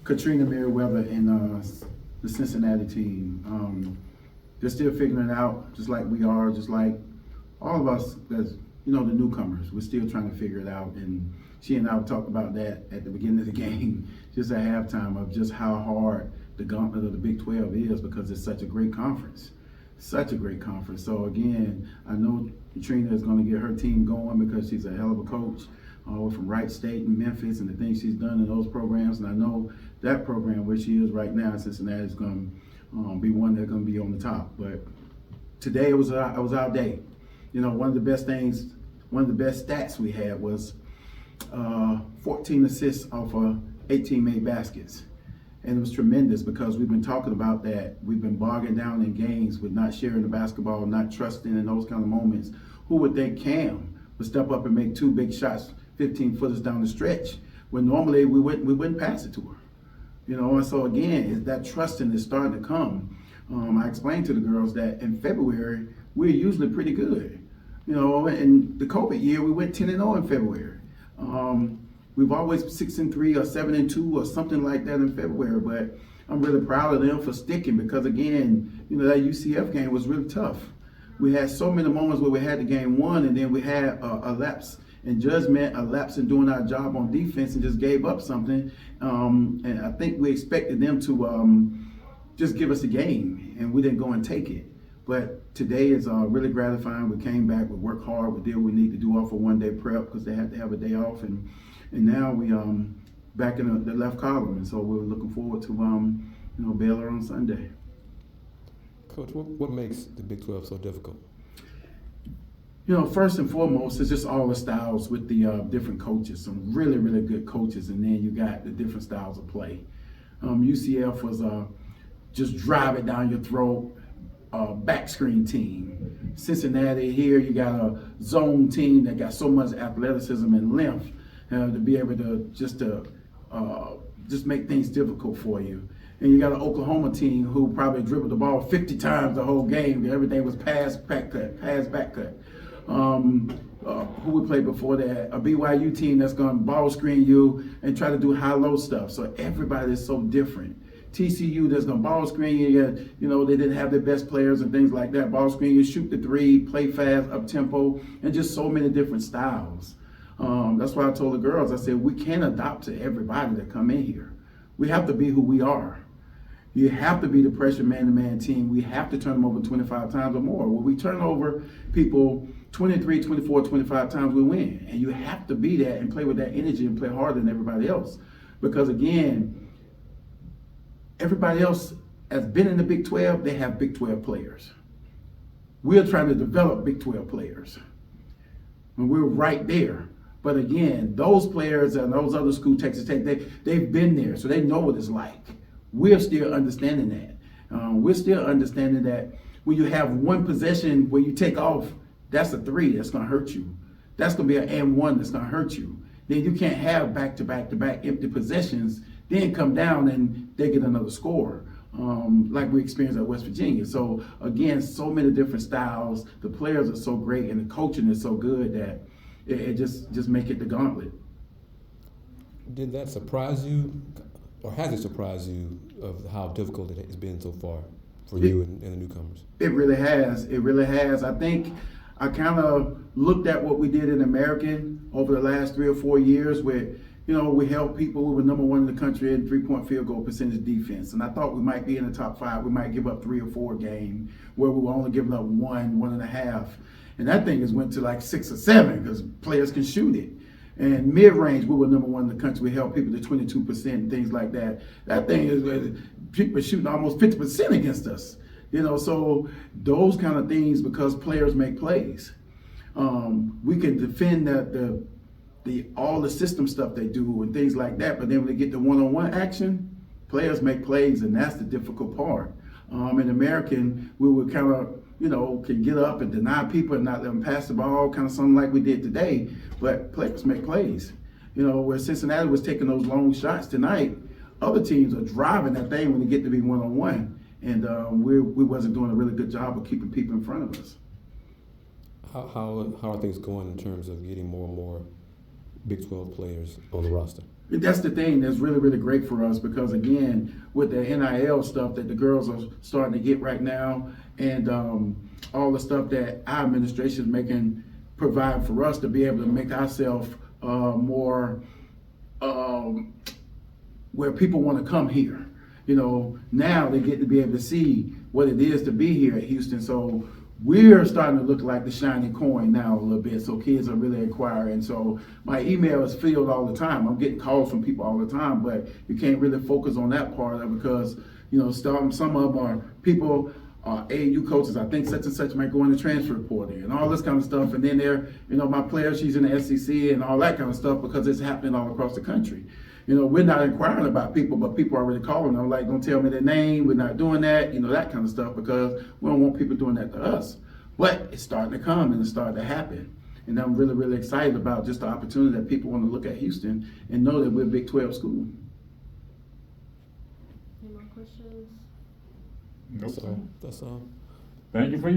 Katrina Merriweather and the Cincinnati team. They're still figuring it out, just like we are, just like all of us that's, the newcomers. We're still trying to figure it out. And she and I talked about that at the beginning of the game, just at halftime, of just how hard the gauntlet of the Big 12 is, because it's such a great conference. Such a great conference. So again, I know Katrina is going to get her team going because she's a hell of a coach. From Wright State and Memphis, and the things she's done in those programs. And I know that program where she is right now in Cincinnati is going to be one that's going to be on the top. But today it was our day. One of the best stats we had was 14 assists off of 18 made baskets. And it was tremendous because we've been talking about that. We've been bogging down in games with not sharing the basketball, not trusting in those kind of moments. Who would think Cam would step up and make two big shots 15 footers down the stretch when normally we wouldn't pass it to her, and so again, that trusting is starting to come. I explained to the girls that in February we're usually pretty good, in the COVID year we went 10-0 in February. We've always 6-3 or 7-2 or something like that in February, but I'm really proud of them for sticking because again, that UCF game was really tough. We had so many moments where we had the game won, and then we had a lapse in judgment, a lapse in doing our job on defense, and just gave up something. And I think we expected them to just give us a game, and we didn't go and take it. But today is really gratifying. We came back, we worked hard, we did what we need to do off a one-day prep because they had to have a day off, and now we back in the left column, and so we're looking forward to Baylor on Sunday. Coach, what makes the Big 12 so difficult? First and foremost, it's just all the styles with the different coaches, some really, really good coaches, and then you got the different styles of play. UCF was just drive it down your throat, back screen team. Cincinnati, here you got a zone team that got so much athleticism and length to be able to just make things difficult for you. And you got an Oklahoma team who probably dribbled the ball 50 times the whole game. Everything was pass, back cut, pass, back cut. Who we played before that, a BYU team that's going to ball screen you and try to do high-low stuff. So everybody is so different. TCU that's going to ball screen you, they didn't have their best players and things like that. Ball screen you, shoot the three, play fast, up-tempo, and just so many different styles. That's why I told the girls, I said, we can't adopt to everybody that come in here. We have to be who we are. You have to be the pressure man-to-man team. We have to turn them over 25 times or more. When we turn over people 23, 24, 25 times, we win. And you have to be that and play with that energy and play harder than everybody else. Because again, everybody else has been in the Big 12, they have Big 12 players. We're trying to develop Big 12 players. And we're right there. But again, those players and those other schools, Texas Tech, they've been there, so they know what it's like. We're still understanding that. We're still understanding that when you have one possession where you take off, that's a three that's going to hurt you. That's going to be an and one that's going to hurt you. Then you can't have back-to-back empty possessions, then come down and they get another score, like we experienced at West Virginia. So again, so many different styles. The players are so great and the coaching is so good that it just make it the gauntlet. Did that surprise you? Or has it surprised you of how difficult it has been so far for you and the newcomers? It really has. It really has. I think I kind of looked at what we did in American over the last 3 or 4 years where, we helped people. We were number one in the country in three-point field goal percentage defense. And I thought we might be in the top 5. We might give up 3 or 4 a game where we were only giving up 1.5. And that thing has went to like 6 or 7 because players can shoot it. And mid-range, we were number one in the country. We held people to 22% and things like that. That thing is, people are shooting almost 50% against us. So those kind of things, because players make plays. We can defend all the system stuff they do and things like that, but then when they get the one-on-one action, players make plays, and that's the difficult part. In American, we would kind of, can get up and deny people and not let them pass the ball, kind of something like we did today. But players make plays. Where Cincinnati was taking those long shots tonight, other teams are driving that thing when they get to be one-on-one. And we wasn't doing a really good job of keeping people in front of us. How are things going in terms of getting more and more Big 12 players on the roster? That's the thing that's really, really great for us because again, with the NIL stuff that the girls are starting to get right now, and all the stuff that our administration is making provide for us to be able to make ourselves more where people want to come here. You know, now they get to be able to see what it is to be here at Houston. So we're starting to look like the shiny coin now a little bit. So kids are really inquiring. So my email is filled all the time. I'm getting calls from people all the time, but you can't really focus on that part of it because, you know, some of them are people, AAU coaches, I think such and such might go in the transfer portal and all this kind of stuff. And then they're, you know, my player, she's in the SEC and all that kind of stuff because it's happening all across the country. You know, we're not inquiring about people, but people are already calling them, like, don't tell me their name, we're not doing that, you know, that kind of stuff, because we don't want people doing that to us. But it's starting to come and it's starting to happen. And I'm really, really excited about just the opportunity that people want to look at Houston and know that we're a Big 12 school. Any more questions? Nope. That's all. Thank you for your